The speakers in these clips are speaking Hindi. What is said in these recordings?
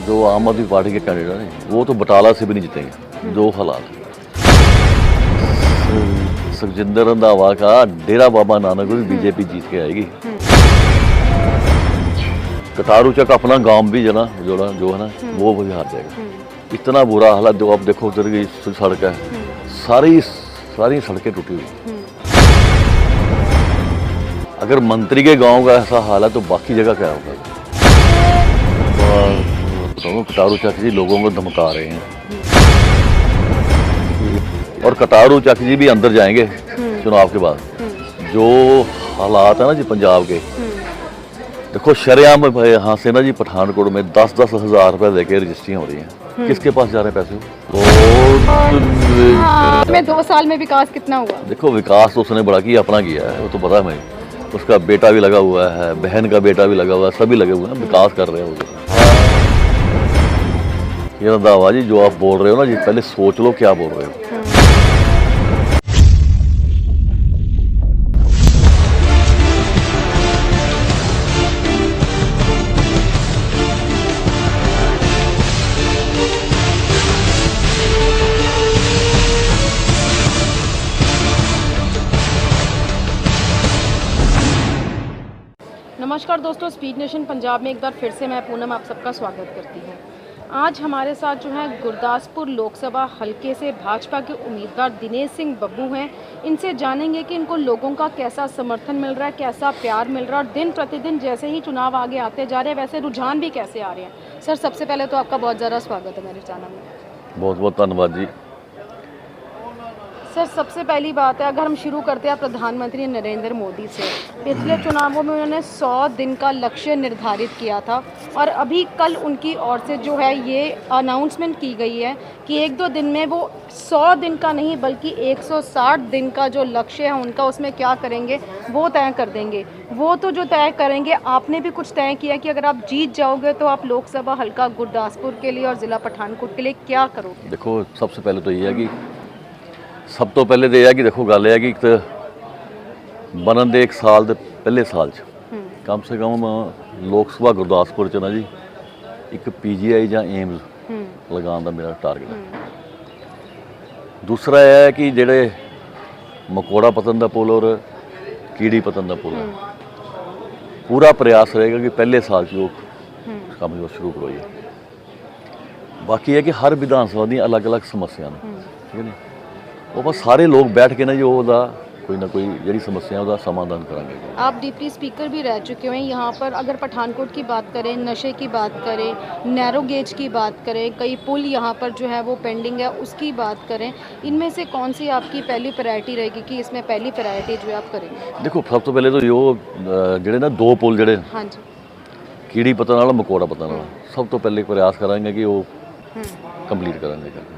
जो आम आदमी पार्टी के कैंडिडेट हैं वो तो बटाला से भी नहीं जीतेंगे। जो हालात सुखजिंदर रंधावा का डेरा बाबा नानक भी बीजेपी जीत के आएगी। कटारू चक अपना गांव भी जो है ना वो भी हार जाएगा। इतना बुरा हाल है। जो आप देखो उधर की सड़क है, सारी सड़कें टूटी हुई। अगर मंत्री के गांव का ऐसा हाल है तो बाकी जगह क्या होगा। कटारू चक जी लोगों को धमका रहे हैं और कटारू चक जी भी अंदर जाएंगे चुनाव के बाद। जो हालात है ना जी पंजाब के, देखो शरेआम यहाँ से ना जी पठानकोट में 10-10 हज़ार रुपए देके रजिस्ट्रियाँ हो रही हैं। किसके पास जा रहे हैं पैसे? में 2 साल में विकास कितना हुआ? देखो विकास तो उसने बड़ा किया, अपना किया है, वो तो पता है मुझे। उसका बेटा भी लगा हुआ है, बहन का बेटा भी लगा हुआ है, सभी लगे हुए हैं, विकास कर रहे हैं। ये रंधावा जी जो आप बोल रहे हो ना जी, पहले सोच लो क्या बोल रहे हो। नमस्कार दोस्तों, स्पीड नेशन पंजाब में एक बार फिर से मैं पूनम आप सबका स्वागत करती हूँ। आज हमारे साथ जो है गुरदासपुर लोकसभा हलके से भाजपा के उम्मीदवार दिनेश सिंह बब्बू हैं। इनसे जानेंगे कि इनको लोगों का कैसा समर्थन मिल रहा है, कैसा प्यार मिल रहा है और दिन प्रतिदिन जैसे ही चुनाव आगे आते जा रहे हैं वैसे रुझान भी कैसे आ रहे हैं। सर, सबसे पहले तो आपका बहुत ज़्यादा स्वागत है मेरे चैनल में। बहुत बहुत धन्यवाद जी। सर, सबसे पहली बात है, अगर हम शुरू करते हैं प्रधानमंत्री नरेंद्र मोदी से, पिछले चुनावों में उन्होंने 100 दिन का लक्ष्य निर्धारित किया था और अभी कल उनकी ओर से जो है ये अनाउंसमेंट की गई है कि 1-2 दिन में वो 100 दिन का नहीं बल्कि 160 दिन का जो लक्ष्य है उनका, उसमें क्या करेंगे वो तय कर देंगे। वो तो जो तय करेंगे, आपने भी कुछ तय किया कि अगर आप जीत जाओगे तो आप लोकसभा हल्का गुरदासपुर के लिए और ज़िला पठानकोट के लिए क्या करोगे? देखो, सबसे पहले तो ये है कि सब तो पहले तो यह है कि देखो गल है कि बनन दे 1 साल के पहले साल कम से कम लोकसभा गुरदासपुर च ना जी एक PGI या एम्स लगाने का मेरा टारगेट है। दूसरा यह है कि जेडे मकोड़ा पतन का पुल और कीड़ी पतन का पुल पूरा प्रयास रहेगा कि पहले साल जो काम जो शुरू करवाइए। बाकी है कि हर विधानसभा दी अलग अलग समस्या ने, ठीक है नहीं, वो बस सारे लोग बैठ के ना जो कोई ना कोई जी समस्या उसका समाधान करेंगे। आप डिप्टी स्पीकर भी रह चुके हैं यहाँ पर। अगर पठानकोट की बात करें, नशे की बात करें, नैरो गेज की बात करें, कई पुल यहाँ पर जो है वो पेंडिंग है, उसकी बात करें, इनमें से कौन सी आपकी पहली प्रायोरिटी रहेगी कि इसमें पहली प्रायोरिटी जो है आप करेंगे? देखो, सब तो पहले तो जो जेडे ना 2 पुल जेडे, हाँ जी, कीड़ी पतन वाला मकोड़ा पतन वाला, सब तो पहले प्रयास करेंगे कि वो कंप्लीट करेंगे।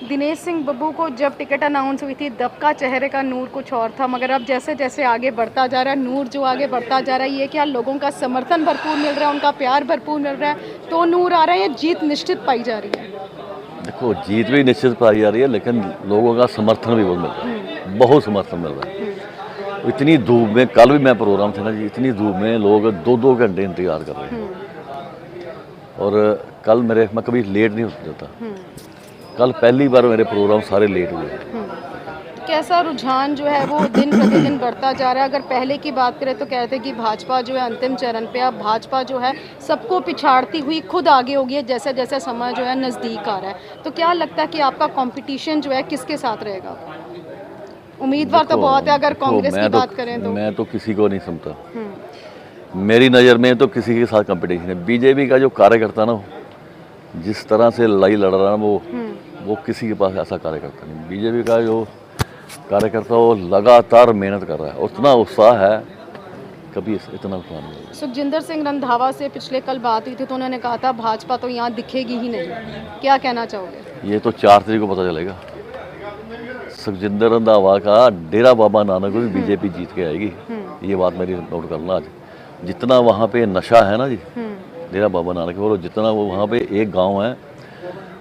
दिनेश सिंह बब्बू को जब टिकट अनाउंस हुई थी दबका चेहरे का नूर कुछ और था, मगर अब जैसे जैसे आगे बढ़ता जा रहा है, नूर जो आगे बढ़ता जा रहा है, ये क्या लोगों का समर्थन भरपूर मिल रहा है, उनका प्यार भरपूर मिल रहा है तो नूर आ रहा है, या जीत निश्चित पाई जा रही है? देखो, जीत भी निश्चित पाई जा रही है, लेकिन लोगों का समर्थन भी बहुत मिल रहा है, बहुत समर्थन मिल रहा है। इतनी धूप में, कल भी मैं प्रोग्राम थे ना जी, इतनी धूप में लोग 2-2 घंटे इंतजार कर रहे हैं। और कल मैं कभी लेट नहीं होता जाता, कल पहली बार मेरे प्रोग्राम सारे लेट हुए। कैसा रुझान जो है वो दिन प्रतिदिन बढ़ता जा रहा है? अगर पहले की बात करें तो कहते हैं कि भाजपा जो है अंतिम चरण पे, अब भाजपा जो है सबको पिछाड़ती हुई खुद आगे होगी है जैसे जैसे समय जो है नज़दीक आ रहा है। तो क्या लगता है कि आपका कंपटीशन जो है किसके साथ रहेगा? उम्मीदवार तो बहुत है, अगर कांग्रेस की बात करें तो मैं तो किसी को नहीं समझता। मेरी नज़र में तो किसी के साथ कंपटीशन है। बीजेपी का जो कार्यकर्ता ना, जिस तरह से लड़ाई लड़ रहा है वो किसी के पास ऐसा कार्यकर्ता नहीं। बीजेपी का जो कार्यकर्ता वो लगातार मेहनत कर रहा है, उतना उत्साह है, कभी इतना उत्साह नहीं। सुखजिंदर सिंह रंधावा से पिछले कल बात हुई थी तो उन्होंने कहा था भाजपा तो यहाँ दिखेगी ही नहीं, क्या कहना चाहोगे? ये तो 4 तारीख को पता चलेगा। सुखजिंदर रंधावा का डेरा बाबा नानक भी बीजेपी जीत के आएगी, ये बात मेरी नोट करना। आज जितना वहाँ पे नशा है ना जी, डेरा बाबा नानक बोलो, जितना वो वहाँ पे एक गांव है,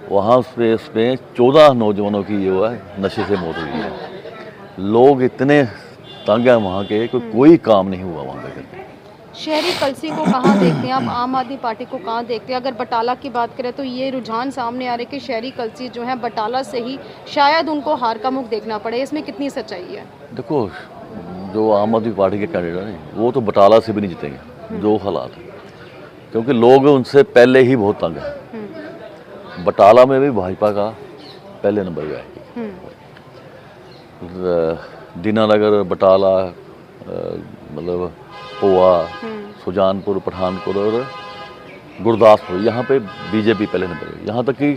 वहाँ उसमें 14 नौजवानों की जो है नशे से मौत हुई है। लोग इतने तंग हैं वहाँ के, कोई काम नहीं हुआ वहाँ पे करके। शहरी कलसी को कहाँ देखते हैं आप, आम आदमी पार्टी को कहाँ देखते हैं? अगर बटाला की बात करें तो ये रुझान सामने आ रहा है कि शहरी कलसी जो है बटाला से ही शायद उनको हार का मुख देखना पड़े, इसमें कितनी सच्चाई है? देखो, जो आम आदमी पार्टी के कैंडिडेट हैं वो तो बटाला से भी नहीं जीतेंगे, जो हालात है, क्योंकि लोग उनसे पहले ही बहुत तंग हैं। बटाला में भी भाजपा का पहले नंबर पे आएगी। दीनानगर, बटाला, मतलब पोआ, सुजानपुर, पठानपुर और गुरदासपुर, यहाँ पे बीजेपी पहले नंबर पे। यहाँ तक कि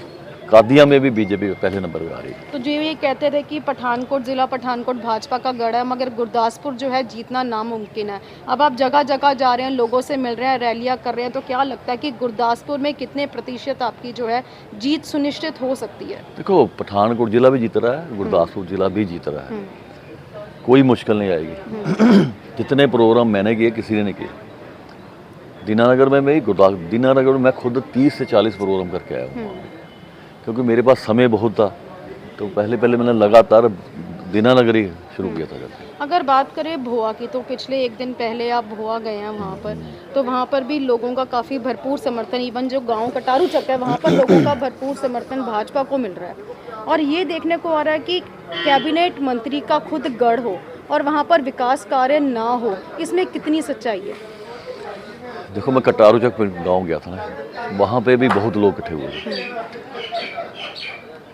कादिया में भी बीजेपी पहले नंबर पे आ रही है। तो जो ये कहते थे कि पठानकोट, जिला पठानकोट भाजपा का गढ़ है, मगर गुरदासपुर जो है जीतना नामुमकिन है। अब आप जगह जगह जा रहे हैं, लोगों से मिल रहे हैं, रैलियां कर रहे हैं, तो क्या लगता है कि गुरदासपुर में कितने प्रतिशत आपकी जो है जीत सुनिश्चित हो सकती है? देखो, पठानकोट जिला भी जीत रहा है, गुरदासपुर जिला भी जीत रहा है, कोई मुश्किल नहीं आएगी। जितने प्रोग्राम मैंने किए किसी ने नहीं किए। दीनानगर में दीनानगर में मैं खुद 30 से 40 प्रोग्राम करके आया हूँ, क्योंकि मेरे पास समय बहुत था, तो पहले मैंने लगातार दीनानगर ही शुरू किया था। अगर बात करें भोआ की, तो पिछले एक दिन पहले आप भोआ गए हैं वहाँ पर, तो वहाँ पर भी लोगों का काफ़ी भरपूर समर्थन, इवन जो गांव कटारू चक है वहाँ पर लोगों का भरपूर समर्थन भाजपा को मिल रहा है। और ये देखने को आ रहा है कि कैबिनेट मंत्री का खुद गढ़ हो और वहाँ पर विकास कार्य ना हो, इसमें कितनी सच्चाई है? देखो, मैं कटारू चक गाँव गया था ना, वहाँ पे भी बहुत लोग इकट्ठे हुए।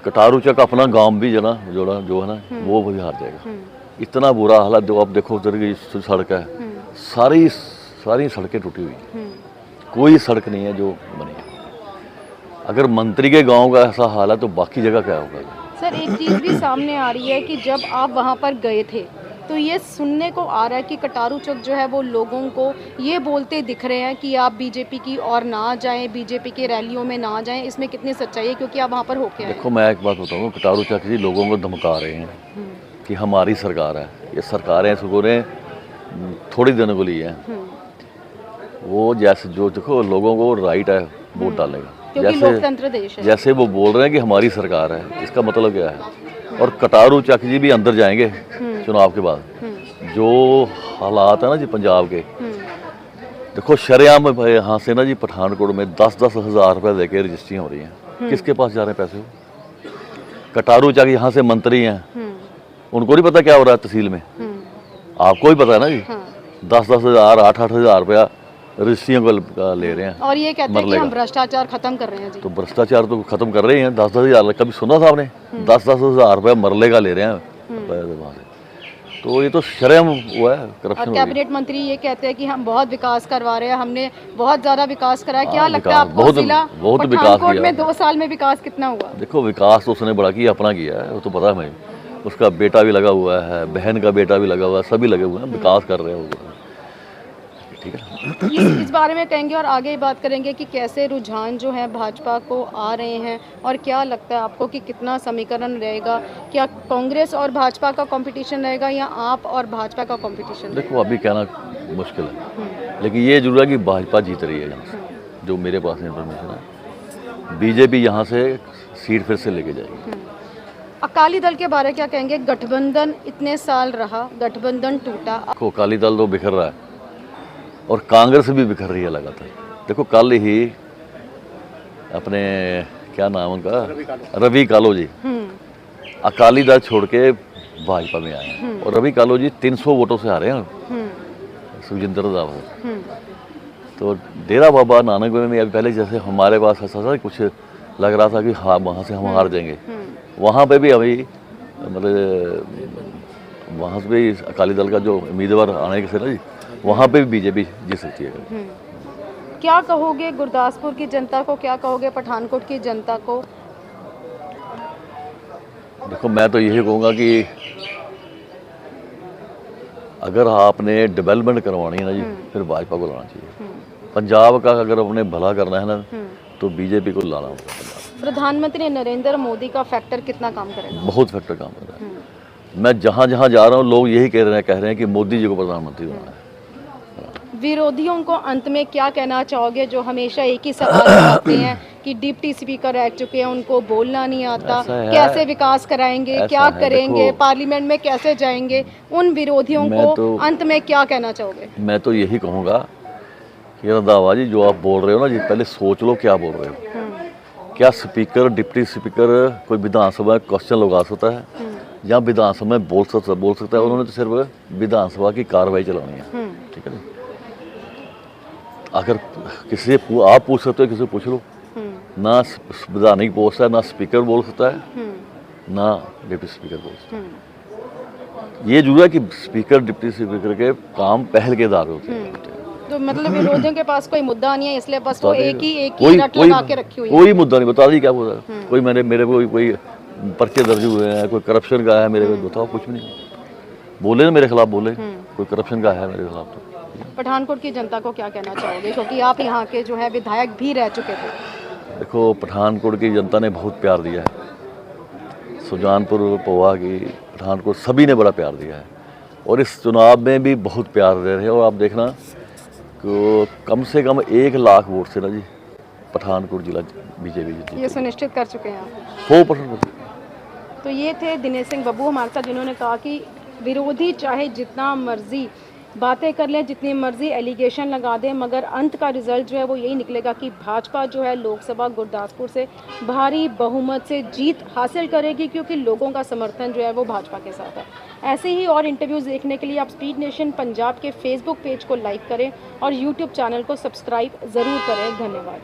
कटारू चक अपना गांव भी जो है ना वो भी हार जाएगा। इतना बुरा हालत, जो आप देखो उधर की सड़क है, सारी सड़कें टूटी हुई, कोई सड़क नहीं है जो बनी है। अगर मंत्री के गांव का ऐसा हाल है तो बाकी जगह क्या होगा? सर, एक चीज़ भी सामने आ रही है कि जब आप वहाँ पर गए थे तो ये सुनने को आ रहा है कि कटारू चक जो है वो लोगों को ये बोलते दिख रहे हैं कि आप बीजेपी की और ना जाएं, बीजेपी के रैलियों में ना जाएं, इसमें कितनी सच्चाई है, क्योंकि आप वहाँ पर होके आए? देखो, मैं एक बात बताऊँ, कटारू चक जी लोगों को धमका रहे हैं कि हमारी सरकार है। ये सरकारें सुगुरे थोड़ी दिनों को लिए हैं। वो जैसे जो देखो, लोगों को राइट है वोट डालने का, क्योंकि लोकतंत्र देश है। जैसे वो बोल रहे हैं कि हमारी सरकार है, इसका मतलब क्या है? और कटारू चक जी भी अंदर जाएंगे चुनाव के बाद। जो हालात है ना जी पंजाब के, देखो शरेआम यहाँ से ना जी पठानकोट में 10-10 हज़ार रुपये देके रजिस्ट्रियाँ हो रही हैं। किसके पास जा रहे हैं पैसे? कटारू चक यहाँ से मंत्री हैं, उनको नहीं पता क्या हो रहा है तहसील में? आपको ही पता है ना जी। 10-10 हज़ार, 8-8 हज़ार रुपया रजिस्ट्रियों को ले रहे हैं। और ये कहते हैं कि हम भ्रष्टाचार खत्म कर रहे हैं जी। तो भ्रष्टाचार तो खत्म कर रहे हैं। 10-10 हज़ार, कभी सुना था आपने? 10-10 हज़ार रुपया मरले का ले रहे हैं। तो ये तो शर्म हुआ है, करप्शन। और कैबिनेट मंत्री ये कहते हैं कि हम बहुत विकास करवा रहे हैं, हमने बहुत ज़्यादा विकास करा है। क्या लगता है आपको जिला पठानकोट में 2 साल में विकास कितना हुआ? देखो, विकास तो उसने बड़ा किया, अपना किया है, वो तो पता है हमें। उसका बेटा भी लगा हुआ है, बहन का बेटा भी लगा हुआ है, सभी लगे हुए हैं, विकास कर रहे हैं। ठीक है, इस बारे में कहेंगे और आगे बात करेंगे कि कैसे रुझान जो है भाजपा को आ रहे हैं, और क्या लगता है आपको कि कितना समीकरण रहेगा? क्या कांग्रेस और भाजपा का कंपटीशन रहेगा या आप और भाजपा का कंपटीशन? देखो, अभी कहना मुश्किल है, लेकिन ये जरूर है कि भाजपा जीत रही है यहाँ से। जो मेरे पास इंफॉर्मेशन है, बीजेपी यहाँ से सीट फिर से लेके जाएगी। अकाली दल के बारे में क्या कहेंगे? गठबंधन इतने साल रहा, गठबंधन टूटा। अकाली दल तो बिखर रहा है और कांग्रेस भी बिखर रही है लगातार। देखो, कल ही अपने क्या नाम उनका, रवि कालो जी अकाली दल छोड़ के भाजपा में आए हैं, और रवि कालो जी 300 वोटों से हारे हैं सुखजिंदर रावत। तो डेरा बाबा नानक में अभी पहले जैसे हमारे पास ऐसा था कुछ लग रहा था कि हाँ वहाँ से हम हार जाएंगे, वहाँ पे भी अभी मतलब वहाँ से भी अकाली दल का जो उम्मीदवार आने के से ना जी, वहाँ पे भी बीजेपी जीत सकती है। क्या कहोगे गुरदासपुर की जनता को, क्या कहोगे पठानकोट की जनता को? देखो, मैं तो यही कहूँगा कि अगर आपने डेवलपमेंट करवानी है ना जी, फिर भाजपा को लाना चाहिए। पंजाब का अगर अपने भला करना है ना, तो बीजेपी को लाना होगा। प्रधानमंत्री नरेंद्र मोदी का फैक्टर कितना काम करेगा? बहुत फैक्टर काम कर रहा है। मैं जहाँ जहाँ जा रहा हूँ, लोग यही कह रहे हैं कि मोदी जी को प्रधानमंत्री बनाना है। विरोधियों को अंत में क्या कहना चाहोगे, जो हमेशा एक ही सवाल करते हैं कि डिप्टी स्पीकर रह चुके हैं, उनको बोलना नहीं आता, कैसे विकास कराएंगे, क्या करेंगे, पार्लियामेंट में कैसे जाएंगे? उन विरोधियों को अंत में क्या कहना चाहोगे? मैं तो यही कहूँगा ये रंधावा जी जो आप बोल रहे हो ना जी, पहले सोच लो क्या बोल रहे हो। क्या स्पीकर डिप्टी स्पीकर कोई विधानसभा में क्वेश्चन लगा सकता है या विधानसभा में बोल सकता है? उन्होंने तो सिर्फ विधानसभा की कार्रवाई चलानी है, ठीक है ना। अगर किसी से आप पूछ सकते हो, किसी से पूछ लो। ना विधानिक पोस्ट है, ना स्पीकर बोल सकता है, ना डिप्टी स्पीकर बोल सकता है। ये जरूर है कि स्पीकर डिप्टी स्पीकर के काम पहल के आधार होते हैं। तो मतलब विरोधियों के पास कोई मुद्दा नहीं है, इसलिए बस वो एक ही कोई रट लगा के रखी हुई है। कोई मुद्दा नहीं, बता दी क्या बोल रहा है। कोई मेरे कोई पर्चे दर्ज हुए हैं, कोई करप्शन का है मेरे को बताओ, कुछ भी नहीं बोले ना मेरे खिलाफ, बोले कोई करप्शन का है मेरे खिलाफ। तो पठानकोट की जनता को क्या कहना चाहोगे, क्योंकि आप यहाँ के जो है विधायक भी रह चुके थे? देखो, पठानकोट की जनता ने बहुत प्यार दिया है, सुजानपुर पोहा की पठानकोट सभी ने बड़ा प्यार दिया है, और इस चुनाव में भी बहुत प्यार दे रहे हैं। और आप देखना कि कम से कम 1 लाख वोट से ना जी पठानकोट जिला बीजेपी जीती। ये सुनिश्चित कर चुके हैं आप? 100%। तो ये थे दिनेश सिंह बब्बू हमारे साथ, जिन्होंने कहा कि विरोधी चाहे जितना मर्जी बातें कर लें, जितनी मर्जी एलिगेशन लगा दें, मगर अंत का रिजल्ट जो है वो यही निकलेगा कि भाजपा जो है लोकसभा गुरदासपुर से भारी बहुमत से जीत हासिल करेगी, क्योंकि लोगों का समर्थन जो है वो भाजपा के साथ है। ऐसे ही और इंटरव्यूज़ देखने के लिए आप स्पीड नेशन पंजाब के फेसबुक पेज को लाइक करें और यूट्यूब चैनल को सब्सक्राइब ज़रूर करें। धन्यवाद।